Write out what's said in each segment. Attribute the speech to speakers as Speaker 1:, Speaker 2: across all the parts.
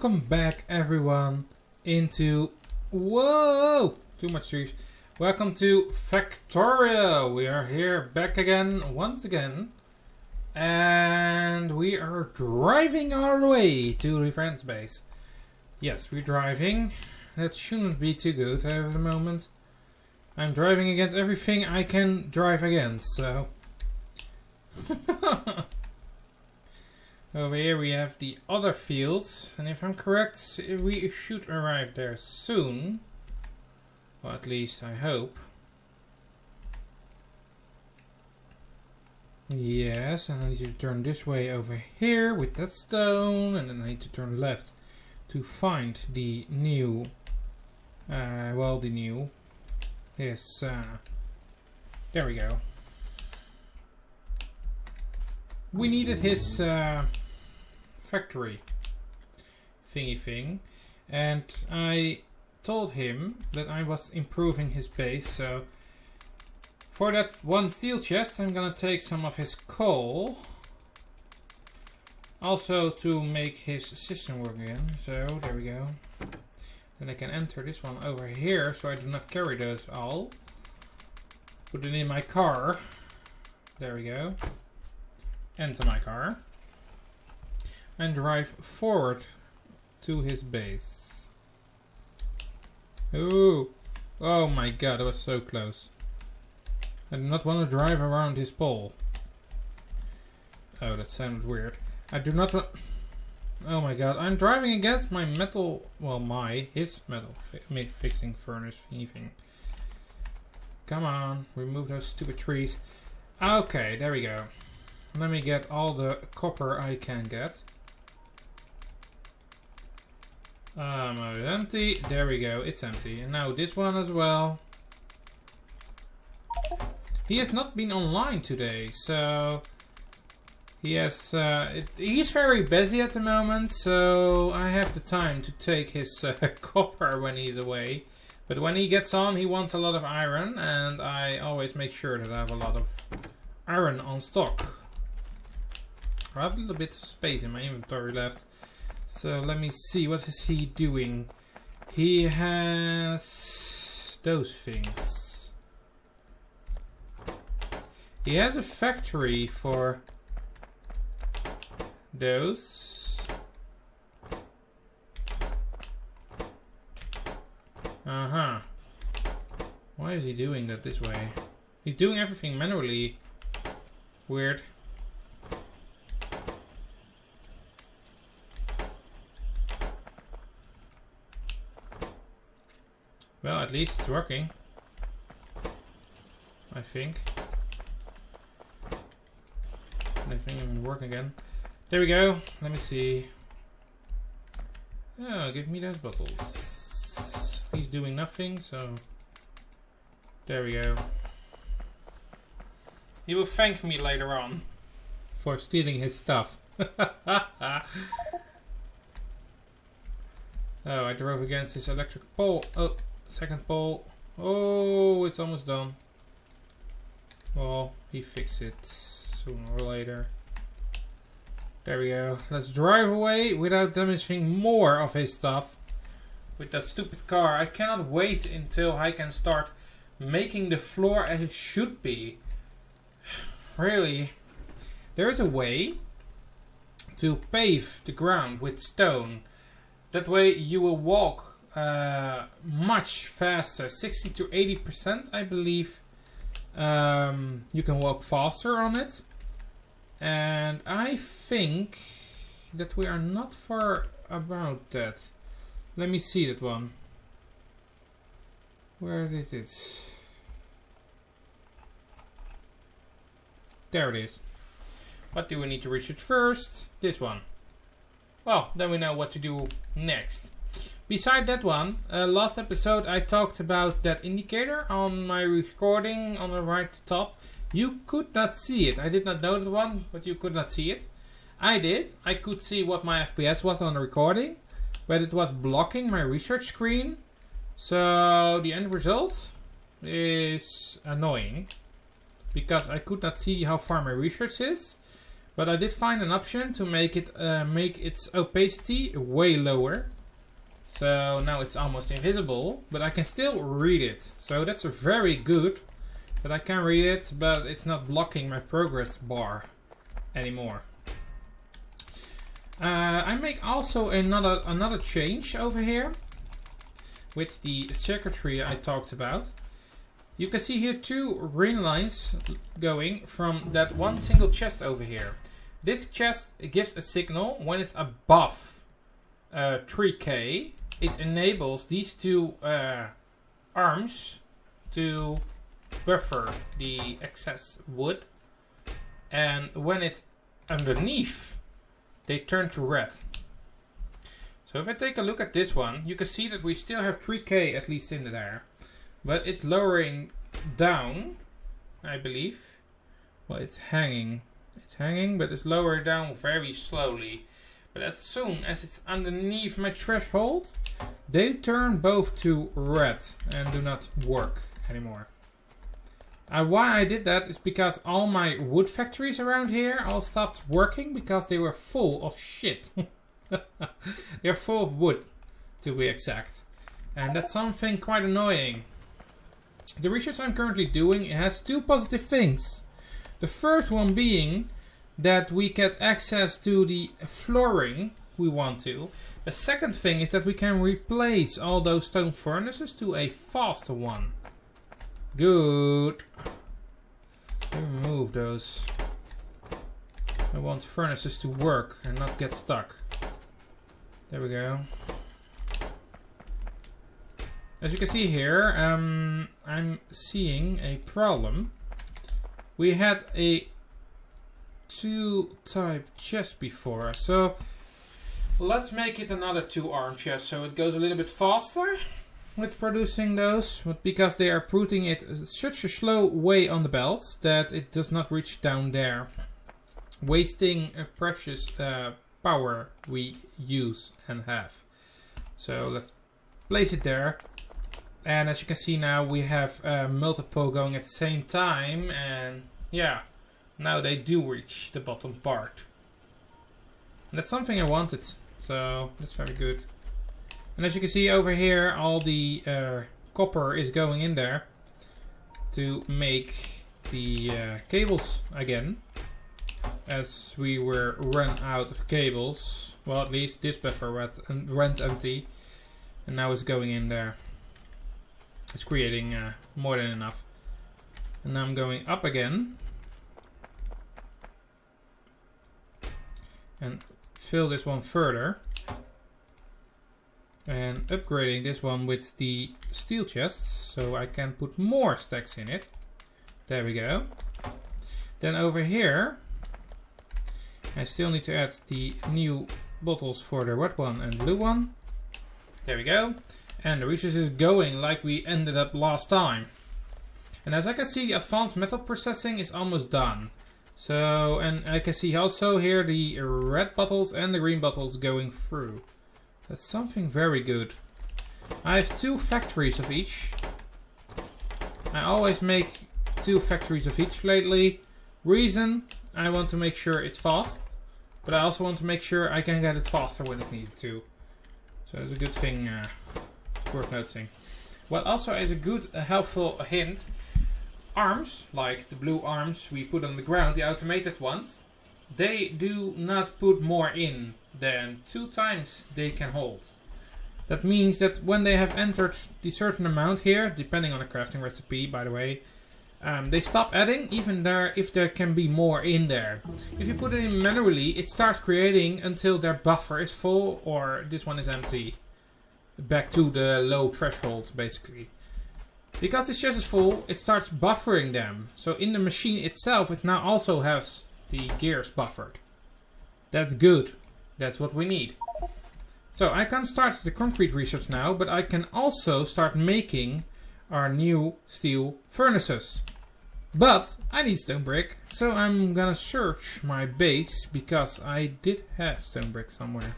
Speaker 1: Welcome back everyone into... Whoa! Too much trees. Welcome to Factorio. We are here back again, once again. And we are driving our way to the friend's base. Yes, we're driving. That shouldn't be too good at the moment. I'm driving against everything I can drive against, so... Over here we have the other field, and if I'm correct, we should arrive there soon. Well, at least I hope. Yes, and I need to turn this way over here with that stone, and then I need to turn left to find the new, yes, there we go. We needed his factory thingy thing, and I told him that I was improving his base, so for that one steel chest I'm gonna take some of his coal, also to make his system work again. So there we go. Then I can enter this one over here so I do not carry those all. Put it in my car. There we go. Enter my car and drive forward to his base. Oh my god, that was so close. I do not want to drive around his pole. Oh, that sounded weird. I do not want... Oh my god, I'm driving against my metal... Well, his metal fixing furnace thing. Come on, remove those stupid trees. Okay, there we go. Let me get all the copper I can get. It's empty. There we go, it's empty. And now this one as well. He has not been online today, so... He has... he's very busy at the moment, so I have the time to take his copper when he's away. But when he gets on, he wants a lot of iron, and I always make sure that I have a lot of iron on stock. I have a little bit of space in my inventory left. So let me see, what is he doing? He has those things. He has a factory for those. Uh-huh. Why is he doing that this way? He's doing everything manually. Weird. Well, at least it's working. I think. I think I'm working again. There we go. Let me see. Oh, give me those bottles. He's doing nothing, so... There we go. He will thank me later on for stealing his stuff. Oh, I drove against his electric pole. Oh, second pole. Oh, it's almost done. Well, he fixed it sooner or later. There we go. Let's drive away without damaging more of his stuff with that stupid car. I cannot wait until I can start making the floor as it should be. Really. There is a way to pave the ground with stone. That way you will walk much faster, 60 to 80% I believe. You can walk faster on it. And I think that we are not far about that. Let me see that one. Where is it? There it is. What do we need to research first? This one. Well, then we know what to do next. Beside that one, last episode I talked about that indicator on my recording on the right top. You could not see it. I did not know that one, but you could not see it. I did. I could see what my FPS was on the recording, but it was blocking my research screen. So the end result is annoying, because I could not see how far my research is. But I did find an option to make its opacity way lower. So now it's almost invisible, but I can still read it. So that's very good that I can read it, but it's not blocking my progress bar anymore. I make also another change over here with the circuitry I talked about. You can see here 2 green lines going from that one single chest over here. This chest gives a signal when it's above 3K. It enables these 2 arms to buffer the excess wood, and when it's underneath, they turn to red. So if I take a look at this one, you can see that we still have 3K at least in there. But it's lowering down, I believe. Well, it's hanging. It's hanging, but it's lowering down very slowly. But as soon as it's underneath my threshold, they turn both to red and do not work anymore. Why I did that is because all my wood factories around here all stopped working because they were full of shit. They're full of wood, to be exact. And that's something quite annoying. The research I'm currently doing has 2 positive things. The first one being that we get access to the flooring we want to. The second thing is that we can replace all those stone furnaces to a faster one. Good. Remove those. I want furnaces to work and not get stuck. There we go. As you can see here, I'm seeing a problem. We had a 2-type chest before, so let's make it another 2-arm chest so it goes a little bit faster with producing those, but because they are putting it such a slow way on the belt that it does not reach down there, wasting a precious power we use and have. So let's place it there. And as you can see now, we have multiple going at the same time, and yeah, now they do reach the bottom part. And that's something I wanted, so that's very good. And as you can see over here, all the copper is going in there to make the cables again. As we were run out of cables, well, at least this buffer went empty, and now it's going in there. It's creating more than enough. And now I'm going up again and fill this one further, and upgrading this one with the steel chests so I can put more stacks in it. There we go. Then over here I still need to add the new bottles for the red one and blue one. There we go. And the research is going like we ended up last time. And as I can see, the advanced metal processing is almost done. So, and I can see also here the red bottles and the green bottles going through. That's something very good. I have 2 factories of each. I always make 2 factories of each lately. Reason, I want to make sure it's fast. But I also want to make sure I can get it faster when it's needed to. So that's a good thing. Worth noticing. What also is a good helpful hint, arms, like the blue arms we put on the ground, the automated ones, they do not put more in than 2 times they can hold. That means that when they have entered the certain amount here, depending on the crafting recipe by the way, they stop adding even if there can be more in there. If you put it in manually, it starts creating until their buffer is full or this one is empty. Back to the low threshold basically. Because this chest is full, it starts buffering them. So in the machine itself, it now also has the gears buffered. That's good. That's what we need. So I can start the concrete research now, but I can also start making our new steel furnaces. But I need stone brick, so I'm gonna search my base because I did have stone brick somewhere.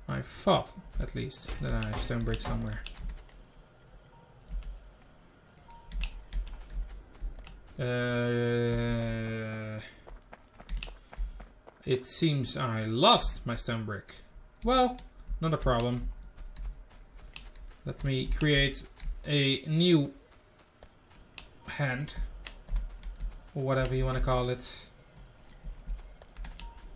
Speaker 1: I thought, at least, that I have stone brick somewhere. It seems I lost my stone brick. Well, not a problem. Let me create a new hand, or whatever you want to call it.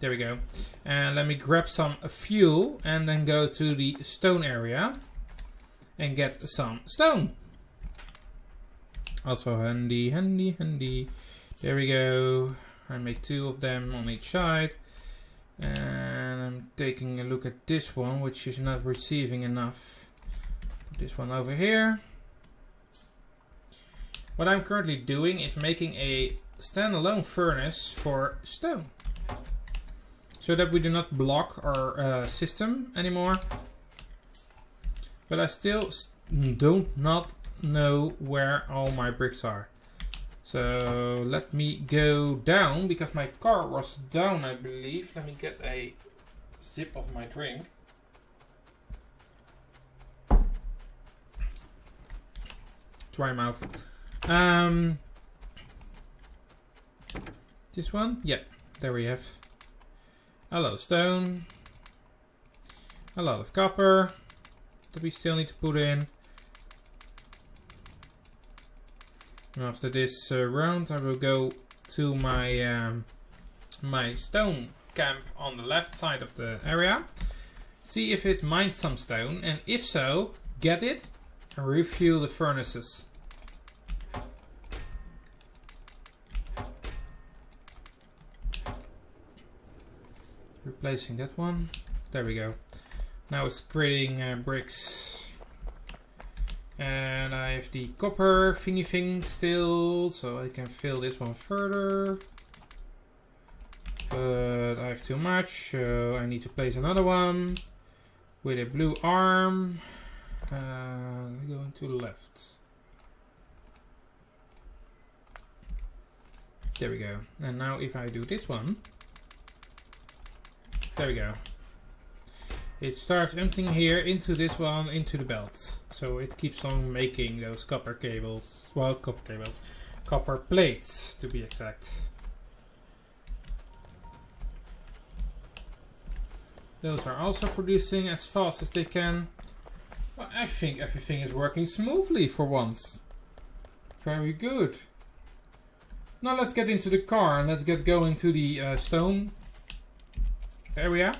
Speaker 1: There we go. And let me grab some fuel and then go to the stone area and get some stone. Also handy, handy, handy. There we go. I make 2 of them on each side. And I'm taking a look at this one, which is not receiving enough. Put this one over here. What I'm currently doing is making a standalone furnace for stone, so that we do not block our system anymore. But I still do not know where all my bricks are. So let me go down, because my car was down, I believe. Let me get a sip of my drink. Dry mouth. This one? Yep, there we have a lot of stone, a lot of copper that we still need to put in. And after this round, I will go to my my stone camp on the left side of the area, see if it mines some stone, and if so, get it and refuel the furnaces. Replacing that one. There we go. Now it's creating bricks. And I have the copper thingy thing still, so I can fill this one further. But I have too much, so I need to place another one with a blue arm. Going to the left. There we go. And now if I do this one, there we go. It starts emptying here into this one, into the belt. So it keeps on making those copper cables. Well, copper cables. Copper plates, to be exact. Those are also producing as fast as they can. Well, I think everything is working smoothly for once. Very good. Now let's get into the car and let's get going to the stone area.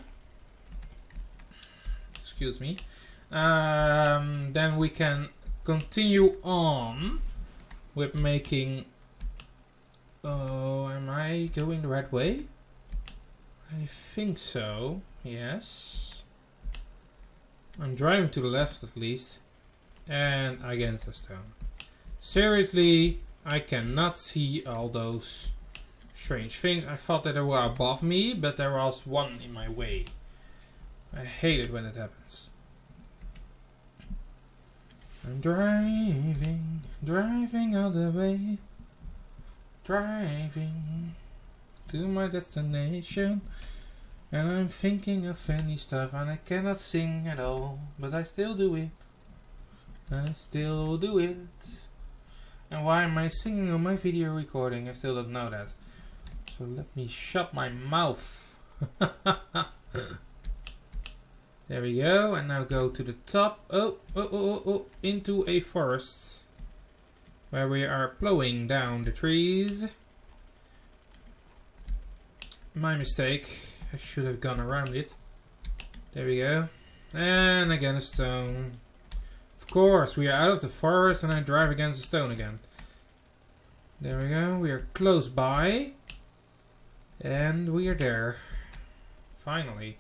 Speaker 1: Excuse me. Then we can continue on with making... Oh, am I going the right way? I think so. Yes. I'm driving to the left at least. And against the stone. Seriously, I cannot see all those strange things. I thought that they were above me, but there was one in my way. I hate it when it happens. I'm driving all the way. Driving to my destination. And I'm thinking of funny stuff and I cannot sing at all. But I still do it. I still do it. And why am I singing on my video recording? I still don't know that. So let me shut my mouth. There we go. And now go to the top. Oh, into a forest. Where we are plowing down the trees. My mistake. I should have gone around it. There we go. And again a stone. Of course, we are out of the forest and I drive against the stone again. There we go. We are close by. And we are there. Finally.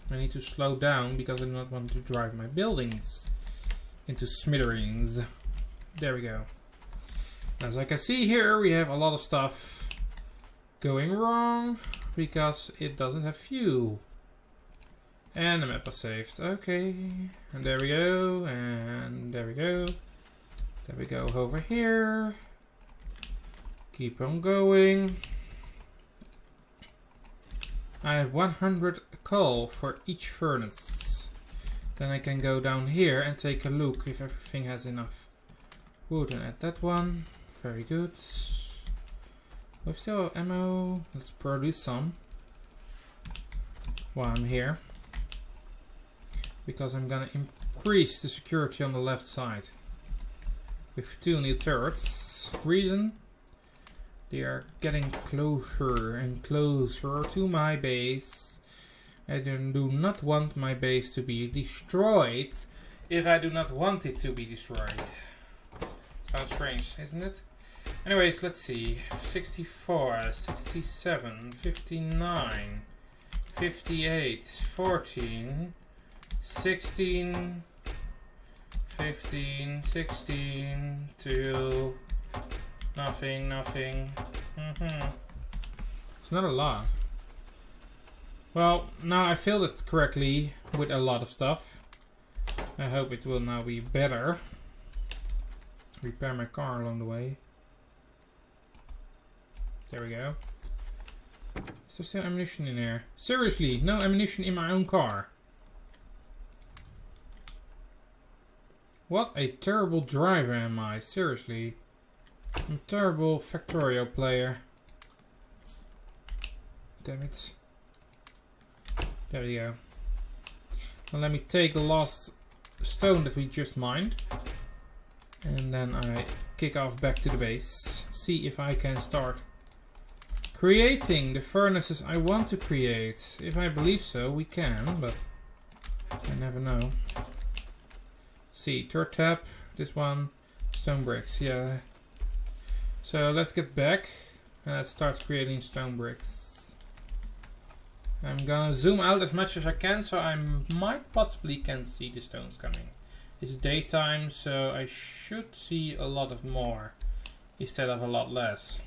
Speaker 1: I need to slow down because I do not want to drive my buildings into smithereens. There we go. As I can see here, we have a lot of stuff going wrong because it doesn't have fuel. And the map was saved. Okay. And there we go. And there we go. There we go over here. Keep on going. I have 100 coal for each furnace. Then I can go down here and take a look if everything has enough wood. And add that one. Very good. We've still have ammo. Let's produce some while I'm here. Because I'm gonna increase the security on the left side with 2 new turrets. Reason? They are getting closer and closer to my base. I do not want my base to be destroyed if I do not want it to be destroyed. Sounds strange, isn't it? Anyways, let's see. 64, 67, 59, 58, 14, 16, 15, 16, 2, nothing. It's not a lot. Well, now I filled it correctly with a lot of stuff. I hope it will now be better. Repair my car along the way. There we go. Is there still ammunition in there? Seriously, no ammunition in my own car. What a terrible driver am I, seriously. I'm a terrible Factorio player. Damn it. There we go. Now let me take the last stone that we just mined. And then I kick off back to the base. See if I can start creating the furnaces I want to create. If I believe so, we can, but I never know. See, turret tap, this one, stone bricks, yeah. So let's get back and let's start creating stone bricks. I'm gonna zoom out as much as I can so I might possibly can see the stones coming. It's daytime, so I should see a lot of more instead of a lot less.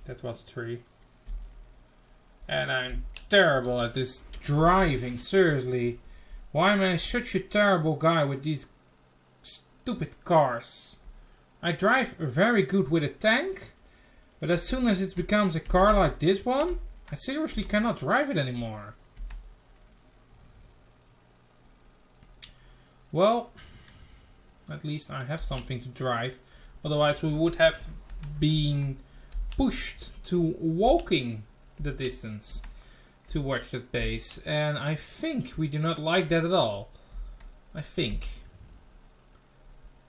Speaker 1: That was a tree. And I'm terrible at this driving, seriously. Why am I such a terrible guy with these stupid cars? I drive very good with a tank, but as soon as it becomes a car like this one, I seriously cannot drive it anymore. Well, at least I have something to drive. Otherwise we would have been pushed to walking the distance towards that base. And I think we do not like that at all. I think.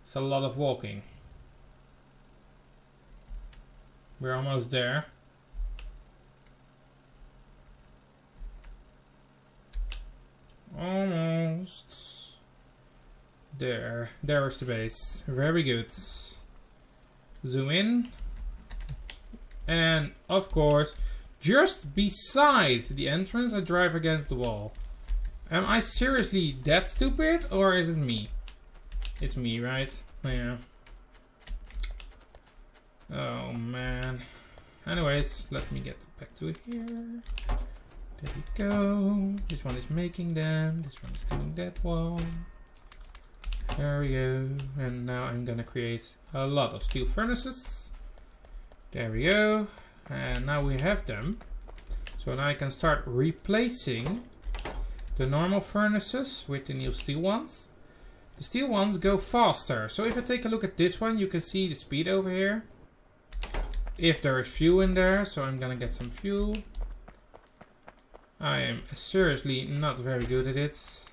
Speaker 1: It's a lot of walking. We're almost there. Almost. There is the base. Very good. Zoom in. And of course, just beside the entrance, I drive against the wall. Am I seriously that stupid, or is it me? It's me, right? Yeah. Oh man. Anyways, let me get back to here. There we go. This one is making them. This one is doing that one. There we go. And now I'm gonna create a lot of steel furnaces. There we go. And now we have them. So now I can start replacing the normal furnaces with the new steel ones. The steel ones go faster. So if I take a look at this one, you can see the speed over here. If there is fuel in there, so I'm gonna get some fuel. I am seriously not very good at it.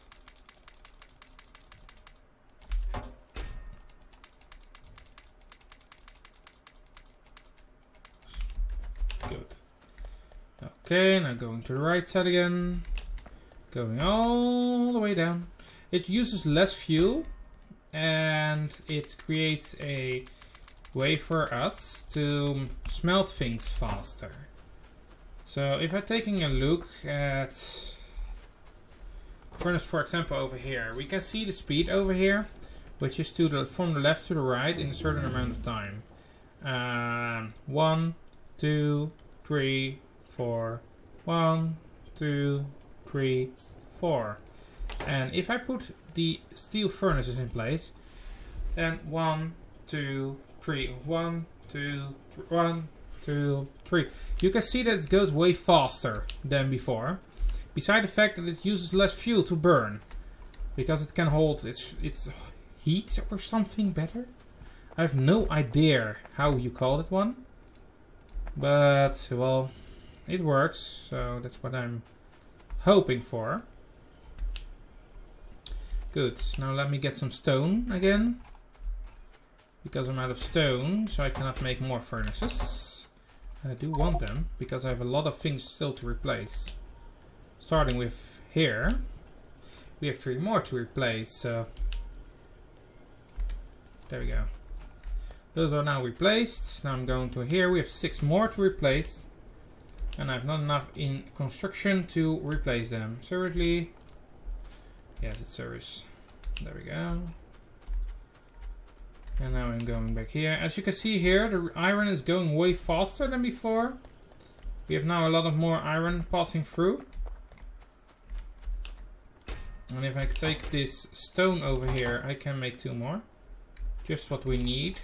Speaker 1: Good. Okay, now going to the right side again. Going all the way down. It uses less fuel and it creates a way for us to smelt things faster. So if I'm taking a look at furnace, for example, over here, we can see the speed over here, which is from the left to the right in a certain amount of time. 1, 2, 3, 4. 1, 2, 3, 4. And if I put the steel furnaces in place, then 1, 2, 3, 1, 2, 1, 2, 3. You can see that it goes way faster than before. Beside the fact that it uses less fuel to burn, because it can hold its heat or something better. I have no idea how you call it one. But, well, it works. So that's what I'm hoping for. Good. Now let me get some stone again. Because I'm out of stone, so I cannot make more furnaces. And I do want them, because I have a lot of things still to replace. Starting with here. We have 3 more to replace, so... There we go. Those are now replaced. Now I'm going to here. We have 6 more to replace. And I have not enough in construction to replace them. Seriously? Yes, it's service. There we go. And now I'm going back here. As you can see here, the iron is going way faster than before. We have now a lot of more iron passing through. And if I take this stone over here, I can make 2 more. Just what we need.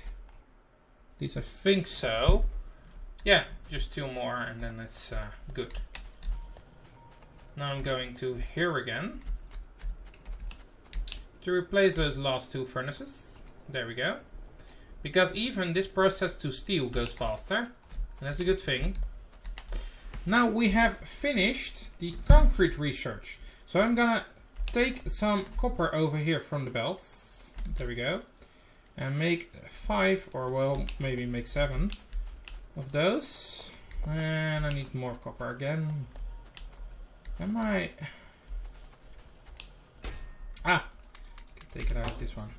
Speaker 1: At least I think so. Yeah, just 2 more and then it's good. Now I'm going to here again. To replace those last 2 furnaces. There we go. Because even this process to steel goes faster. And that's a good thing. Now we have finished the concrete research. So I'm gonna take some copper over here from the belts. There we go. And make 5 or well maybe make 7 of those. And I need more copper again. Am I... Ah! Take it out of this one.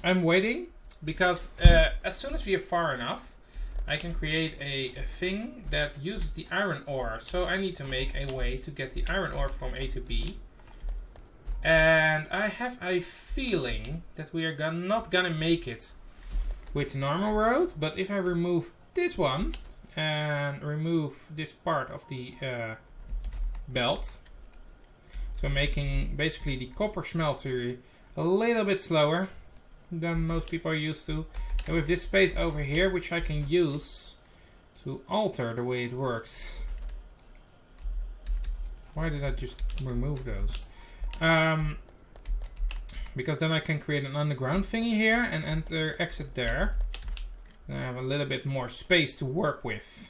Speaker 1: I'm waiting because as soon as we are far enough, I can create a thing that uses the iron ore. So I need to make a way to get the iron ore from A to B. And I have a feeling that we are not gonna make it with the normal road. But if I remove this one and remove this part of the belt, so making basically the copper smelter a little bit slower than most people are used to. And with this space over here, which I can use to alter the way it works. Why did I just remove those? Because then I can create an underground thingy here and enter exit there. And I have a little bit more space to work with.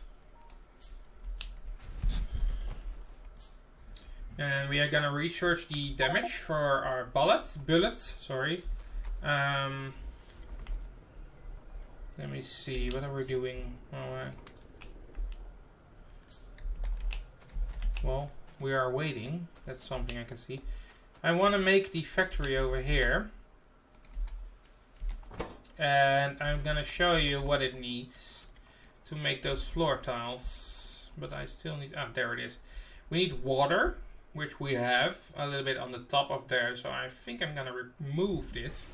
Speaker 1: And we are gonna research the damage for our bullets, sorry. Let me see, what are we doing? Well, we are waiting. That's something I can see. I want to make the factory over here. And I'm gonna show you what it needs to make those floor tiles. But I still need, there it is. We need water, which we have a little bit on the top of there. So I think I'm gonna remove this.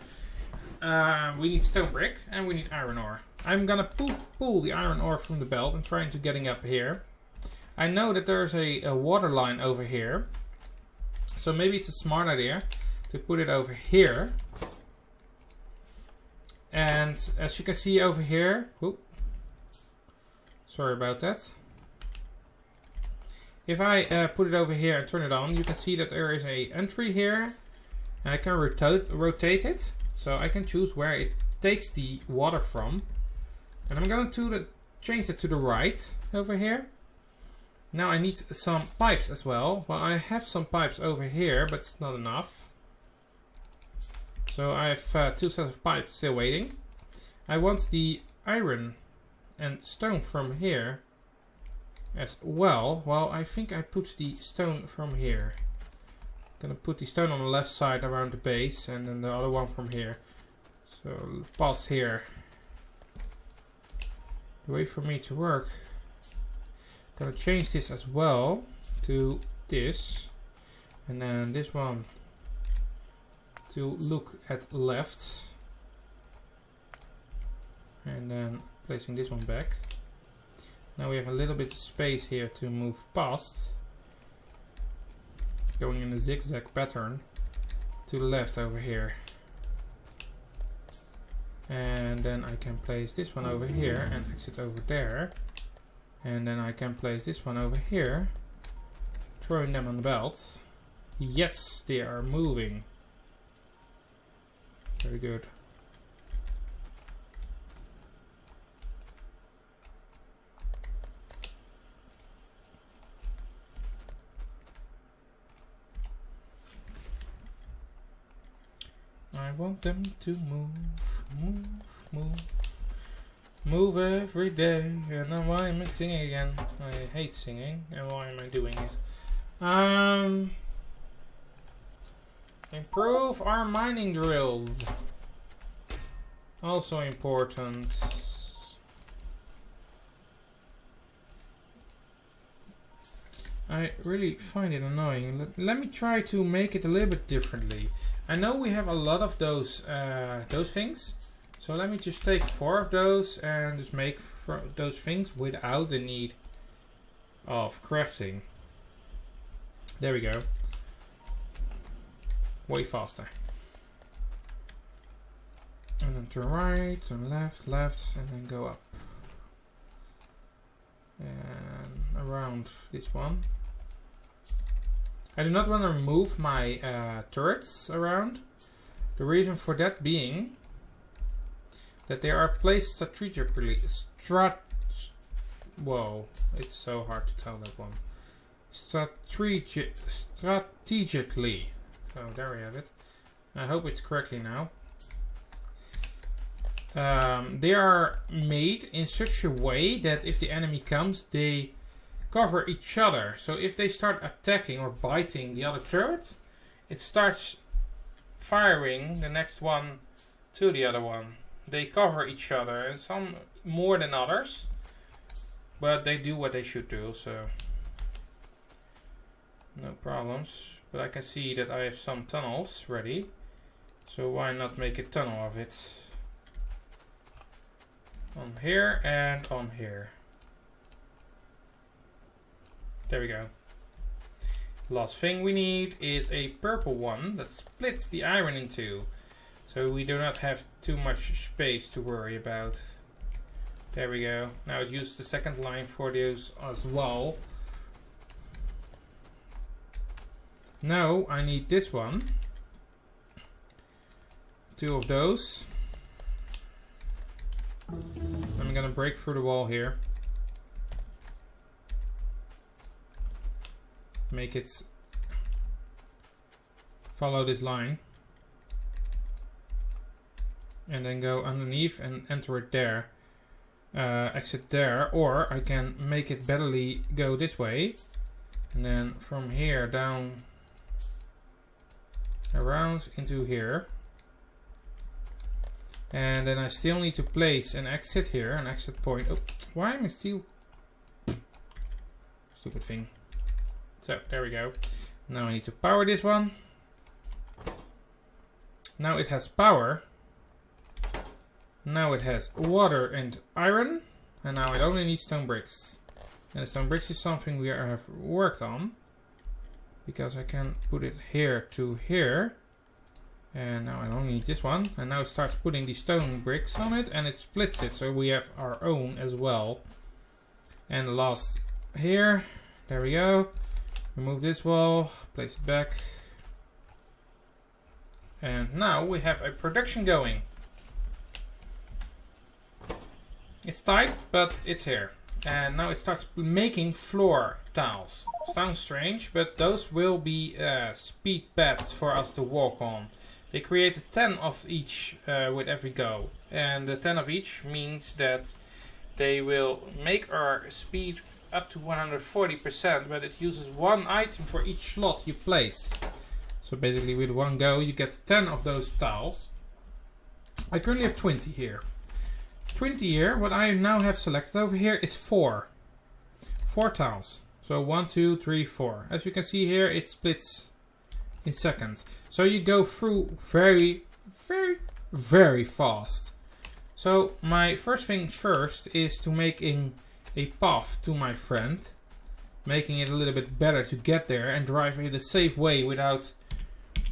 Speaker 1: We need stone brick and we need iron ore. I'm gonna pull the iron ore from the belt and trying to getting up here. I know that there's a water line over here. So maybe it's a smart idea to put it over here. And as you can see over here, sorry about that. If I put it over here and turn it on, you can see that there is a entry here. And I can rotate it. So I can choose where it takes the water from. And I'm going to change it to the right over here. Now I need some pipes as well. Well, I have some pipes over here, but it's not enough. So I have 2 sets of pipes still waiting. I want the iron and stone from here as well. Well, I think I put the stone from here. Gonna put the stone on the left side around the base and then the other one from here. So past here. The way for me to work. Gonna change this as well to this. And then this one to look at left. And then placing this one back. Now we have a little bit of space here to move past. Going in a zigzag pattern to the left over here. And then I can place this one over here and exit over there. And then I can place this one over here, throwing them on the belt. Yes, they are moving. Very good. I want them to move every day. And then why am I singing again? I hate singing. And why am I doing it? Improve our mining drills. Also important. I really find it annoying. Let me try to make it a little bit differently. I know we have a lot of those things. So let me just take 4 of those and just make those things without the need of crafting. There we go. Way faster. And then to right, and left, and then go up. And around this one. I do not want to move my turrets around. The reason for that being that they are placed strategically. Whoa, it's so hard to tell that one. Strategically. So there we have it. I hope it's correctly now. They are made in such a way that if the enemy comes, they cover each other. So if they start attacking or biting the other turret, it starts firing the next one to the other one. They cover each other, and some more than others, but they do what they should do, so no problems. But I can see that I have some tunnels ready, so why not make a tunnel of it? On here and on here. There we go. Last thing we need is a purple one that splits the iron in two. So we do not have too much space to worry about. There we go. Now it used the second line for those as well. Now I need this one. 2 of those. I'm gonna break through the wall here. Make it follow this line. And then go underneath and enter it there. Exit there. Or I can make it betterly go this way. And then from here down around into here. And then I still need to place an exit here, an exit point. Oh, why am I still... Stupid thing. So, there we go. Now I need to power this one. Now it has power. Now it has water and iron. And now it only needs stone bricks. And the stone bricks is something we have worked on. Because I can put it here to here. And now I only need this one. And now it starts putting the stone bricks on it. And it splits it. So we have our own as well. And the last here. There we go. Remove this wall. Place it back. And now we have a production going. It's tight, but it's here. And now it starts making floor tiles. Sounds strange, but those will be speed pads for us to walk on. They create 10 of each with every go. And the 10 of each means that they will make our speed up to 140%, but it uses 1 item for each slot you place. So basically with 1 go you get 10 of those tiles. I currently have 20 here. 20 here, what I now have selected over here is 4. 4 tiles. So 1, 2, 3, 4. As you can see here, it splits in seconds. So you go through very, very, very fast. So my first thing first is to make a path to my friend. Making it a little bit better to get there and drive it a safe way without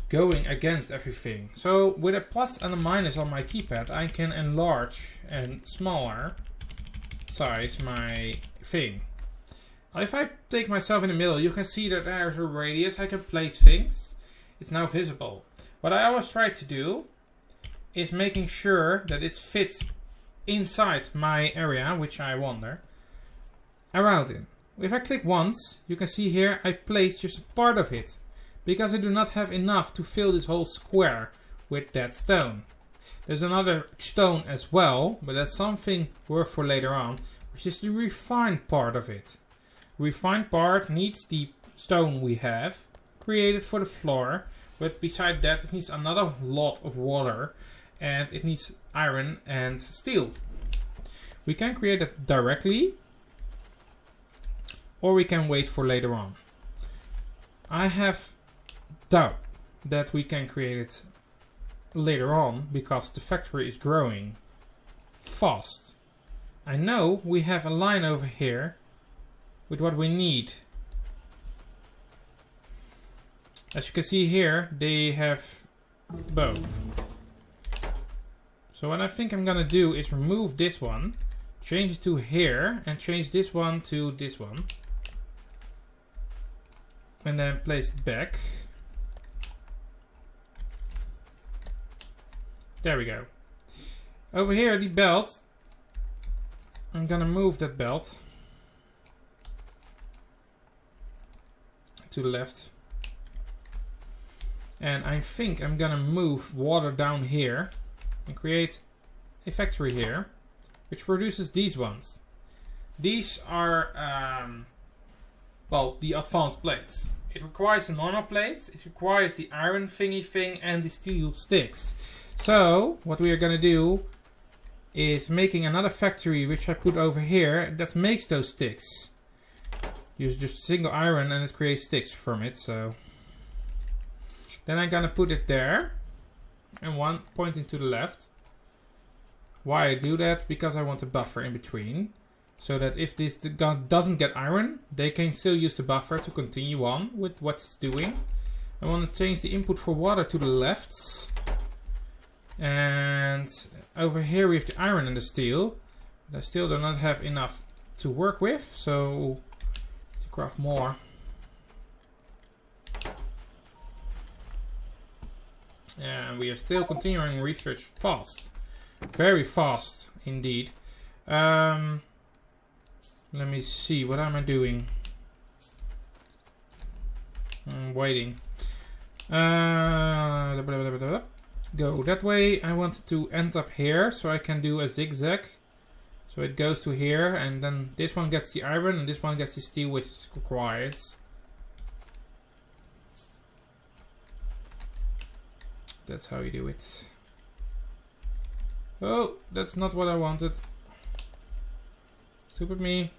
Speaker 1: going against everything. So with a plus and a minus on my keypad, I can enlarge and smaller size my thing. If I take myself in the middle, you can see that there's a radius. I can place things. It's now visible. What I always try to do is making sure that it fits inside my area, which I wander around in. If I click once, you can see here I placed just a part of it, because I do not have enough to fill this whole square with that stone. There's another stone as well, but that's something worth for later on, which is the refined part of it. Refined part needs the stone we have created for the floor, but beside that it needs another lot of water, and it needs iron and steel. We can create it directly, or we can wait for later on. I have doubt that we can create it later on, because the factory is growing fast. I know we have a line over here with what we need. As you can see here, they have both. So what I think I'm gonna do is remove this one, change it to here, and change this one to this one. And then place it back. There we go. Over here, the belt. I'm gonna move that belt to the left. And I think I'm gonna move water down here and create a factory here, which produces these ones. These are, well, the advanced plates. It requires the normal plates, it requires the iron thingy thing, and the steel sticks. So, what we are gonna do is making another factory, which I put over here, that makes those sticks. Use just single iron and it creates sticks from it, so. Then I'm gonna put it there, and one pointing to the left. Why I do that? Because I want a buffer in between, so that if this gun doesn't get iron, they can still use the buffer to continue on with what it's doing. I want to change the input for water to the left. And over here we have the iron and the steel. But I still do not have enough to work with, so to craft more. And we are still continuing research fast. Very fast indeed. Let me see, what am I doing? I'm waiting. Go that way. I want it to end up here, so I can do a zigzag. So it goes to here, and then this one gets the iron, and this one gets the steel, which it requires. That's how you do it. Oh, that's not what I wanted. Stupid me.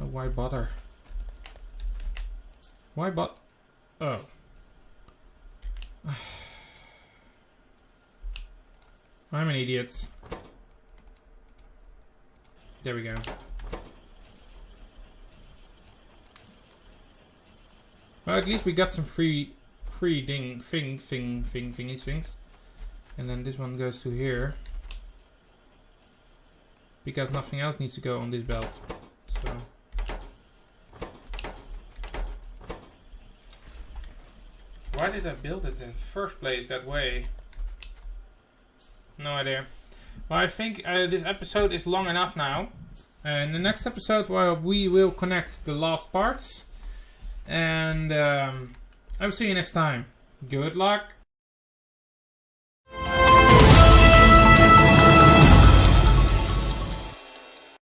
Speaker 1: Oh, why bother? Why Oh. I'm an idiot. There we go. Well, at least we got some free things. And then this one goes to here. Because nothing else needs to go on this belt. So. Why did I build it in the first place that way? No idea. Well, I think this episode is long enough now. In the next episode, well, we will connect the last parts. And I will see you next time. Good luck.